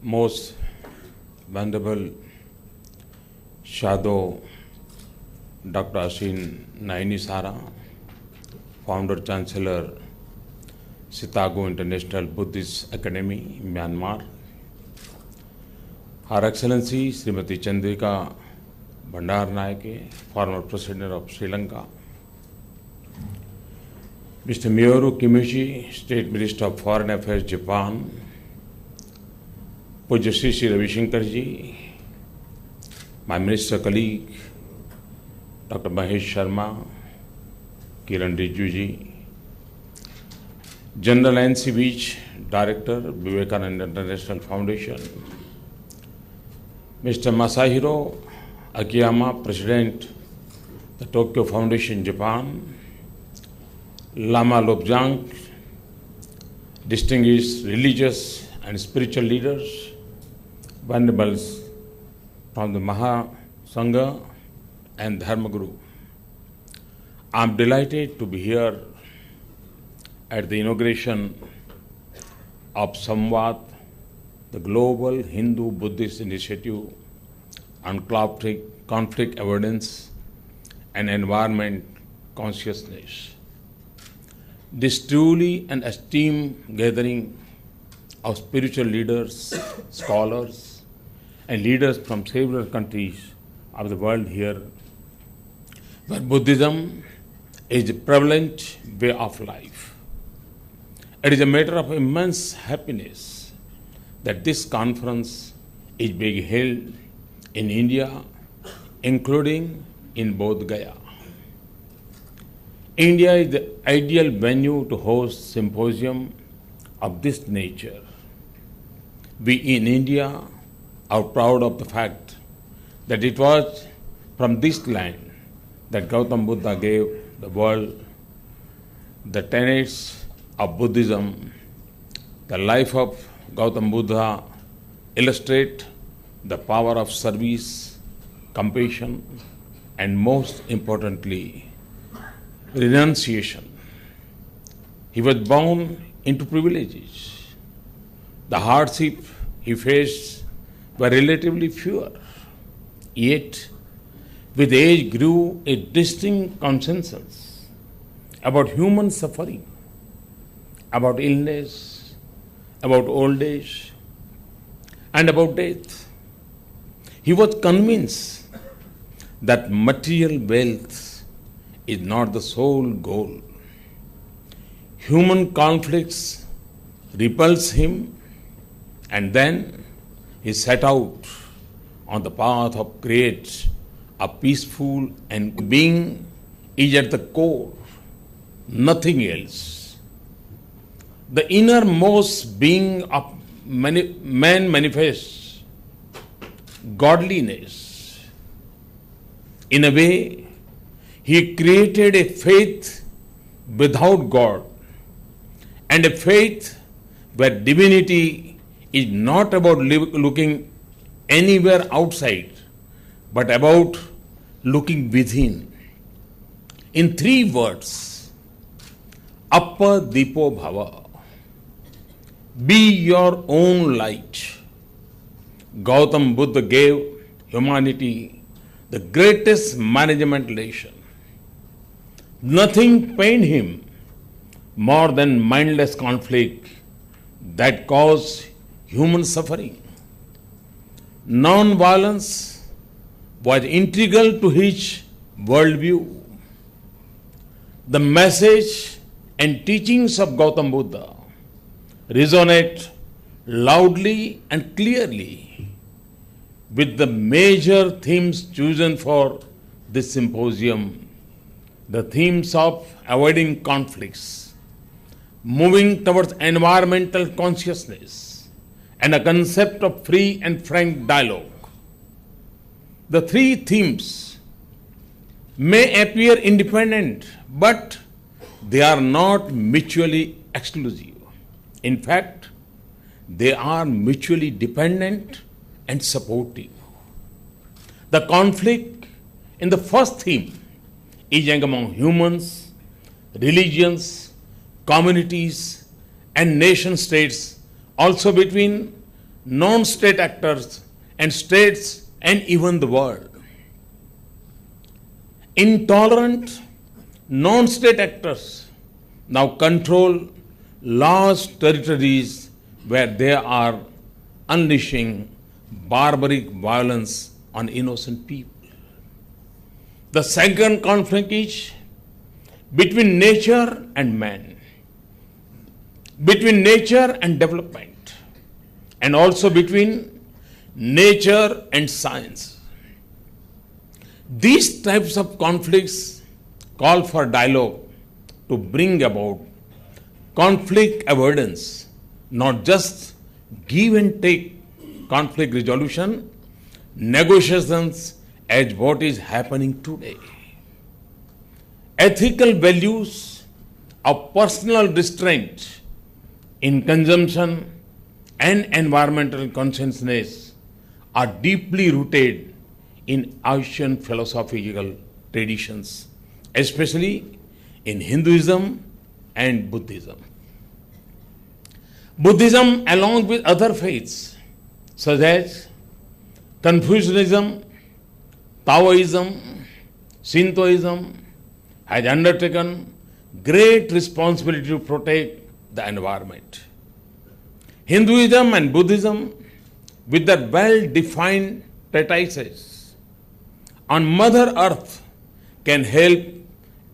Most Venerable Shadow Dr. Ashin Nainisara, Founder Chancellor Chicago International Buddhist Academy, Myanmar, Her Excellency Srimati Chandrika Bandaranaike, former President of Sri Lanka, Mr. Miyuru Kimichi, State Minister of Foreign Affairs, Japan, Pujya Sri Ravi Shankar ji, my minister colleague, Dr. Mahesh Sharma, Kiran Rijiju ji, General N.C. Beach, Director, Vivekananda International Foundation, Mr. Masahiro Akiyama, President, the Tokyo Foundation, Japan, Lama Lobjang, distinguished religious and spiritual leaders, venerables from the Maha Sangha and Dharma Guru. I am delighted to be here at the inauguration of Samvad, the global Hindu-Buddhist initiative on conflict avoidance and environment consciousness. This truly an esteemed gathering of spiritual leaders, scholars, and leaders from several countries of the world here, where Buddhism is a prevalent way of life. It is a matter of immense happiness that this conference is being held in India, including in Bodh Gaya. India is the ideal venue to host symposium of this nature. We in India are proud of the fact that it was from this land that Gautam Buddha gave the world the tenets of Buddhism. The life of Gautam Buddha illustrates the power of service, compassion, and most importantly, renunciation. He was born into privileges. The hardship he faced were relatively fewer. Yet, with age grew a distinct consensus about human suffering, about illness, about old age, and about death. He was convinced that material wealth is not the sole goal. Human conflicts repulse him, and then he set out on the path of create a peaceful and being is at the core, nothing else. The innermost being of man manifests godliness. In a way, he created a faith without God, and a faith where divinity is not about looking anywhere outside, but about looking within. In 3 words, Appa Dipo Bhava, be your own light. Gautam Buddha gave humanity the greatest management lesson. Nothing pained him more than mindless conflict that caused human suffering. Non-violence was integral to his worldview. The message and teachings of Gautam Buddha resonate loudly and clearly with the major themes chosen for this symposium, the themes of avoiding conflicts, moving towards environmental consciousness, and a concept of free and frank dialogue. The 3 themes may appear independent, but they are not mutually exclusive. In fact, they are mutually dependent and supportive. The conflict in the first theme is among humans, religions, communities, and nation states, also between non-state actors, and states and even the world. Intolerant non-state actors now control large territories where they are unleashing barbaric violence on innocent people. The second conflict is between nature and man, between nature and development, and also between nature and science. These types of conflicts call for dialogue to bring about conflict avoidance, not just give and take conflict resolution, negotiations as what is happening today. Ethical values of personal restraint in consumption and environmental consciousness are deeply rooted in Asian philosophical traditions, especially in Hinduism and Buddhism. Buddhism, along with other faiths such as Confucianism, Taoism, Shintoism, has undertaken great responsibility to protect the environment. Hinduism and Buddhism, with their well-defined treatises on Mother Earth, can help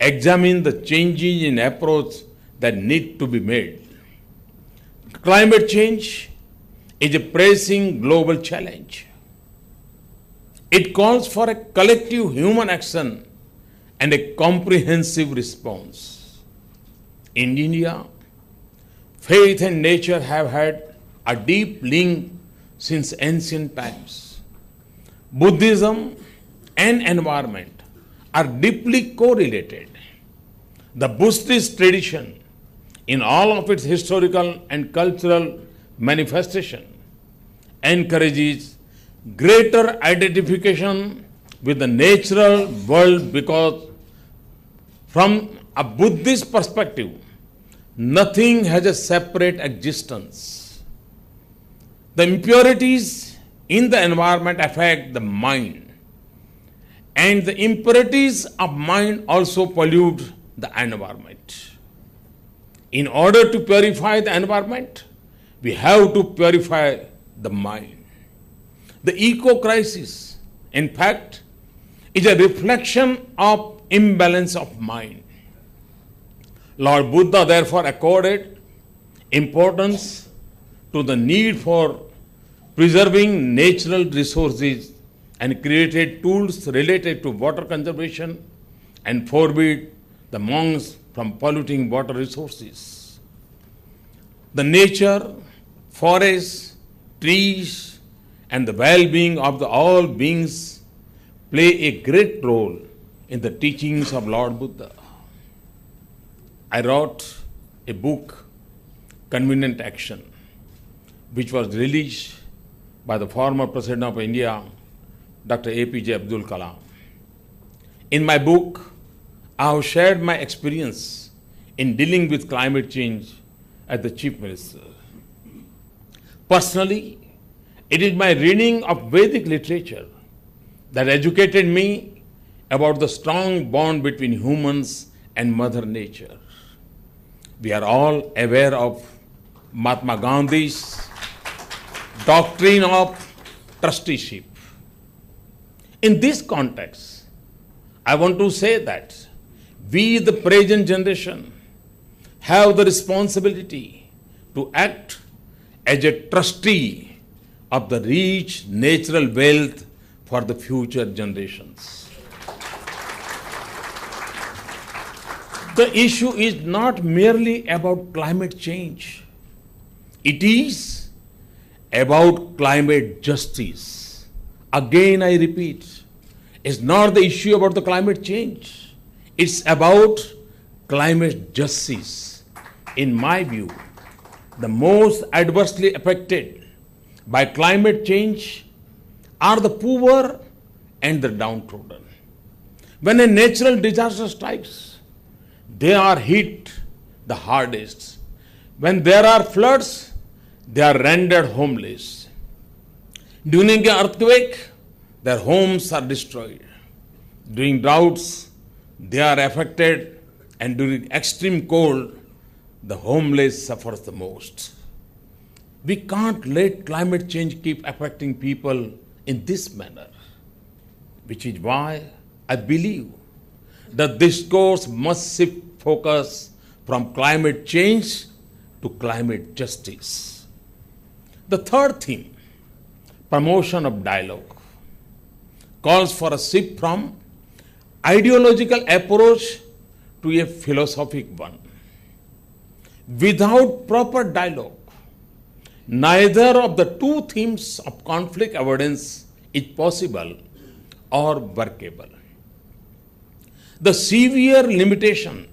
examine the changes in approach that need to be made. Climate change is a pressing global challenge. It calls for a collective human action and a comprehensive response. In India, faith and nature have had a deep link since ancient times. Buddhism and environment are deeply correlated. The Buddhist tradition, in all of its historical and cultural manifestation, encourages greater identification with the natural world because from a Buddhist perspective, nothing has a separate existence. The impurities in the environment affect the mind, and the impurities of mind also pollute the environment. In order to purify the environment, we have to purify the mind. The eco-crisis, in fact, is a reflection of imbalance of mind. Lord Buddha therefore accorded importance to the need for preserving natural resources and created tools related to water conservation and forbid the monks from polluting water resources. The nature, forests, trees, and the well-being of all beings play a great role in the teachings of Lord Buddha. I wrote a book, Convenient Action, which was released by the former President of India, Dr. APJ Abdul Kalam. In my book, I have shared my experience in dealing with climate change as the Chief Minister. Personally, it is my reading of Vedic literature that educated me about the strong bond between humans and Mother Nature. We are all aware of Mahatma Gandhi's doctrine of trusteeship. In this context, I want to say that we, the present generation, have the responsibility to act as a trustee of the rich natural wealth for the future generations. The issue is not merely about climate change. It is about climate justice. Again, I repeat, it's not the issue about the climate change. It's about climate justice. In my view, the most adversely affected by climate change are the poor and the downtrodden. When a natural disaster strikes, they are hit the hardest. When there are floods, they are rendered homeless. During an earthquake, their homes are destroyed. During droughts, they are affected, and during extreme cold, the homeless suffers the most. We can't let climate change keep affecting people in this manner, which is why I believe that this course must shift focus from climate change to climate justice. The third theme, promotion of dialogue, calls for a shift from ideological approach to a philosophic one. Without proper dialogue, neither of the two themes of conflict avoidance is possible or workable. The severe limitation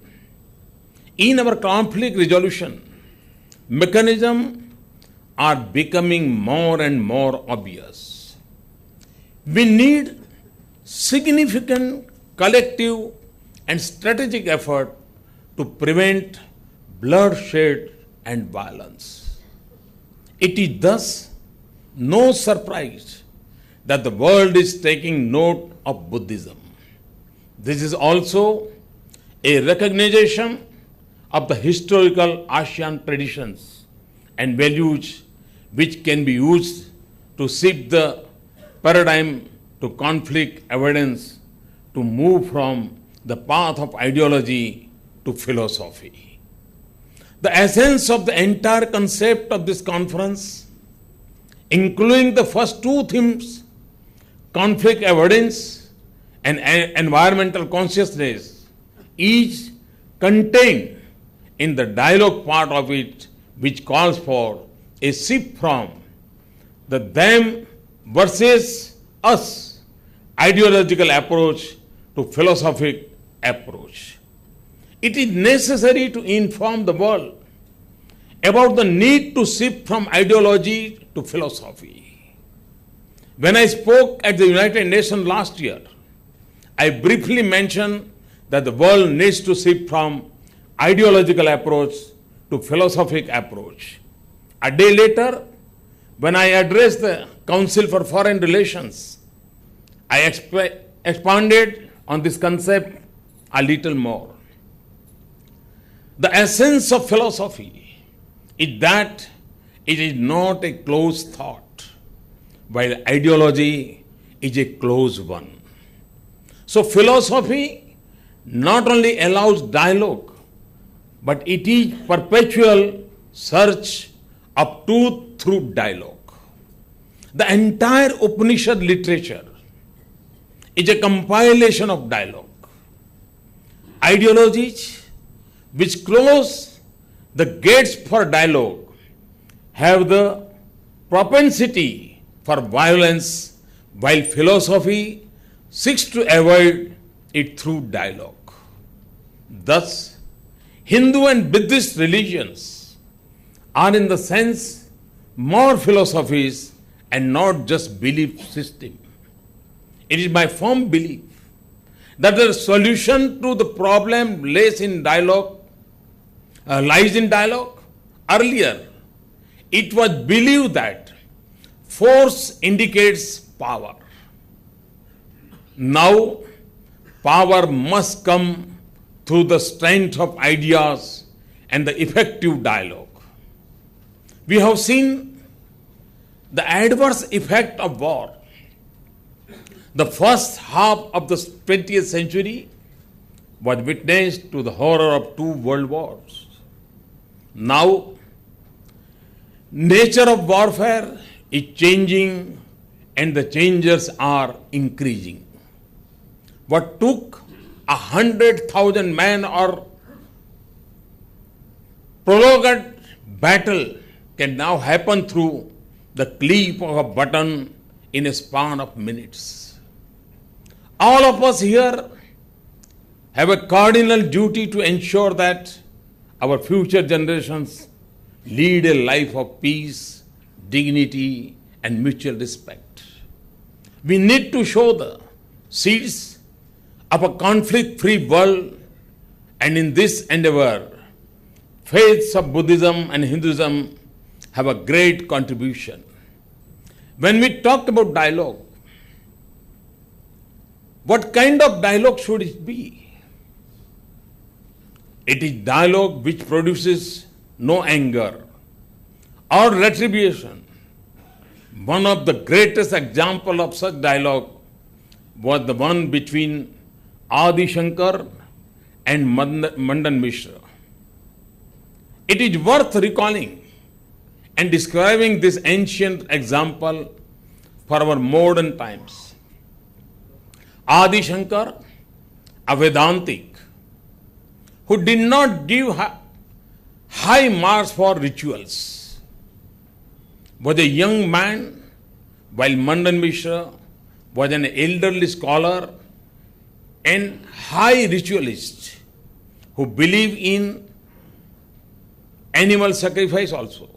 in our conflict resolution mechanism are becoming more and more obvious. We need significant collective and strategic effort to prevent bloodshed and violence. It is thus no surprise that the world is taking note of Buddhism. This is also a recognition of the historical Asian traditions and values which can be used to shift the paradigm to conflict avoidance, to move from the path of ideology to philosophy. The essence of the entire concept of this conference, including the first two themes, conflict avoidance and environmental consciousness, is contained in the dialogue part of it, which calls for a shift from the them versus us ideological approach to philosophic approach. It is necessary to inform the world about the need to shift from ideology to philosophy. When I spoke at the United Nations last year, I briefly mentioned that the world needs to shift from ideological approach to philosophic approach. A day later, when I addressed the Council for Foreign Relations, I expanded on this concept a little more. The essence of philosophy is that it is not a closed thought, while ideology is a closed one. So philosophy not only allows dialogue, but it is perpetual search of truth through dialogue. The entire Upanishad literature is a compilation of dialogue. Ideologies which close the gates for dialogue have the propensity for violence, while philosophy seeks to avoid it through dialogue. Thus, Hindu and Buddhist religions are in the sense more philosophies and not just belief system. It is my firm belief that the solution to the problem lies in dialogue. Earlier, it was believed that force indicates power. Now, power must come through the strength of ideas and the effective dialogue. We have seen the adverse effect of war. The first half of the 20th century was witness to the horror of two world wars. Now, nature of warfare is changing and the changes are increasing. What took 100,000 men or prolonged battle can now happen through the click of a button in a span of minutes. All of us here have a cardinal duty to ensure that our future generations lead a life of peace, dignity, and mutual respect. We need to show the seeds of a conflict-free world, and in this endeavor, faiths of Buddhism and Hinduism have a great contribution. When we talk about dialogue, what kind of dialogue should it be? It is dialogue which produces no anger or retribution. One of the greatest examples of such dialogue was the one between Adi Shankar and Mandan Mishra. It is worth recalling and describing this ancient example for our modern times. Adi Shankar, a Vedantic, who did not give high marks for rituals, was a young man, while Mandan Mishra was an elderly scholar and high ritualist who believed in animal sacrifice also.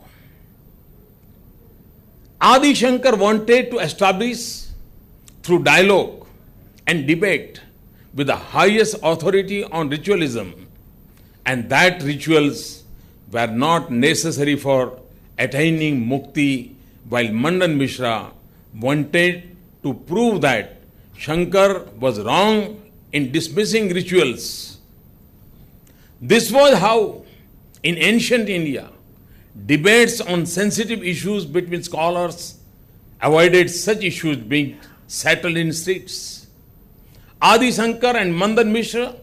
Adi Shankar wanted to establish through dialogue and debate with the highest authority on ritualism, and that rituals were not necessary for attaining mukti, while Mandan Mishra wanted to prove that Shankar was wrong in dismissing rituals. This was how, in ancient India, debates on sensitive issues between scholars avoided such issues being settled in streets. Adi Shankar and Mandan Mishra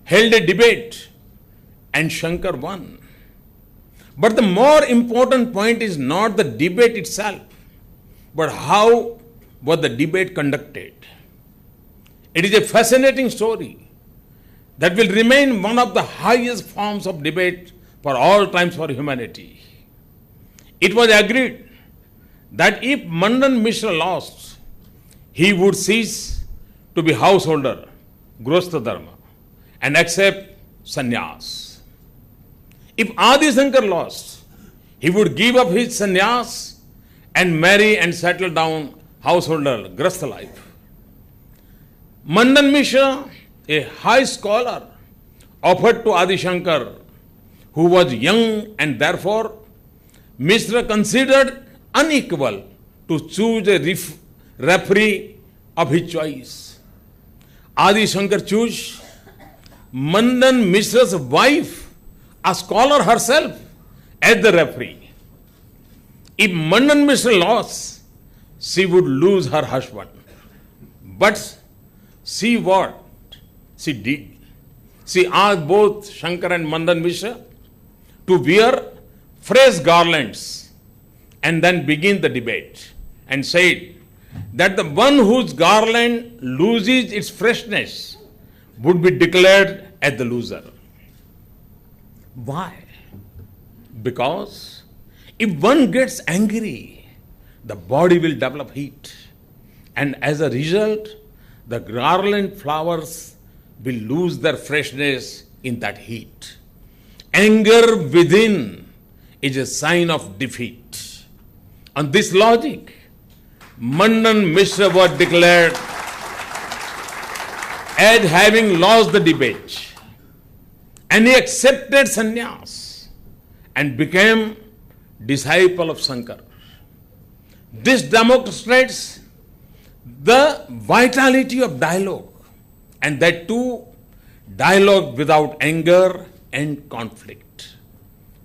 held a debate and Shankar won. But the more important point is not the debate itself, but how was the debate conducted. It is a fascinating story that will remain one of the highest forms of debate for all times for humanity. It was agreed that if Mandan Mishra lost, he would cease to be householder, Grostha Dharma, and accept sannyas. If Adi Shankar lost, he would give up his sannyas and marry and settle down householder, Grastha life. Mandan Mishra, a high scholar, offered to Adi Shankar, who was young and therefore Mishra considered unequal to choose a referee of his choice. Adi Shankar chose Mandan Mishra's wife, a scholar herself, as the referee. If Mandan Mishra lost, she would lose her husband. But see what she did. She asked both Shankar and Mandan Mishra to wear fresh garlands and then begin the debate, and said that the one whose garland loses its freshness would be declared as the loser. Why? Because if one gets angry, the body will develop heat, and as a result, the garland flowers will lose their freshness in that heat. Anger within is a sign of defeat. On this logic, Mandan Mishra was declared as having lost the debate, and he accepted sannyas and became disciple of Shankar. This demonstrates the vitality of dialogue, and that too, dialogue without anger and conflict.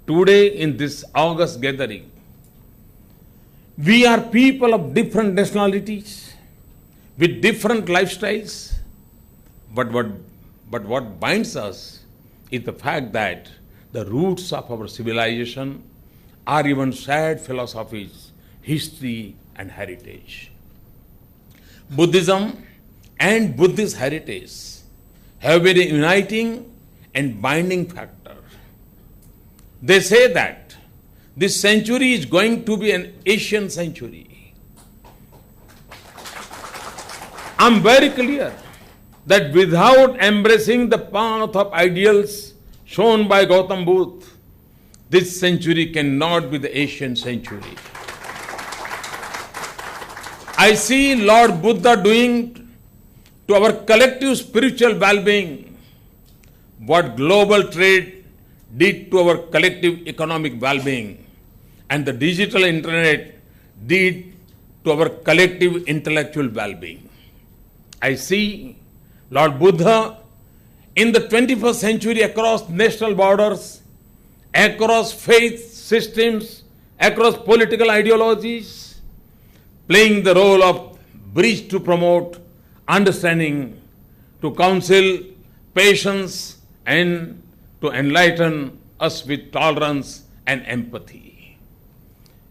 Today, in this August gathering, we are people of different nationalities, with different lifestyles, but what binds us is the fact that the roots of our civilization are even shared philosophies, history, and heritage. Buddhism and Buddhist heritage have been a uniting and binding factor. They say that this century is going to be an Asian century. I'm very clear that without embracing the path of ideals shown by Gautam Buddha, this century cannot be the Asian century. I see Lord Buddha doing to our collective spiritual well-being what global trade did to our collective economic well-being, and the digital internet did to our collective intellectual well-being. I see Lord Buddha in the 21st century across national borders, across faith systems, across political ideologies, playing the role of bridge to promote understanding, to counsel patience, and to enlighten us with tolerance and empathy.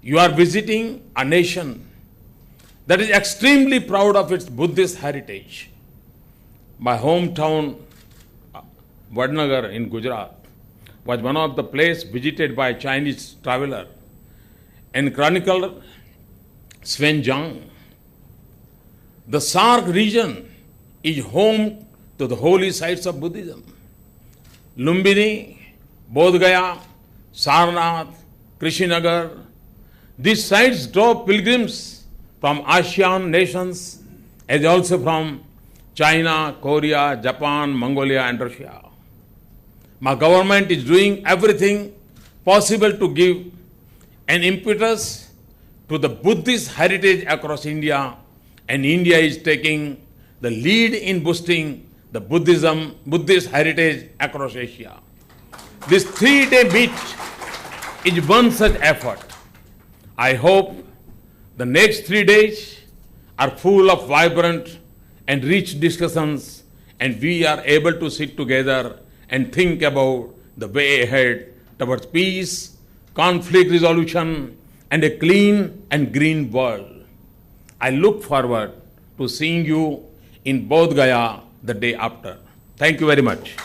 You are visiting a nation that is extremely proud of its Buddhist heritage. My hometown, Vadnagar in Gujarat, was one of the places visited by a Chinese traveler and chronicler Sven Zhang. The Sark region is home to the holy sites of Buddhism. Lumbini, Bodh Gaya, Sarnath, Krishinagar. These sites draw pilgrims from ASEAN nations as also from China, Korea, Japan, Mongolia and Russia. My government is doing everything possible to give an impetus to the Buddhist heritage across India, and India is taking the lead in boosting the Buddhist heritage across Asia. This 3-day meet is one such effort. I hope the next 3 days are full of vibrant and rich discussions, and we are able to sit together and think about the way ahead towards peace, conflict resolution, and a clean and green world. I look forward to seeing you in Bodh Gaya the day after. Thank you very much.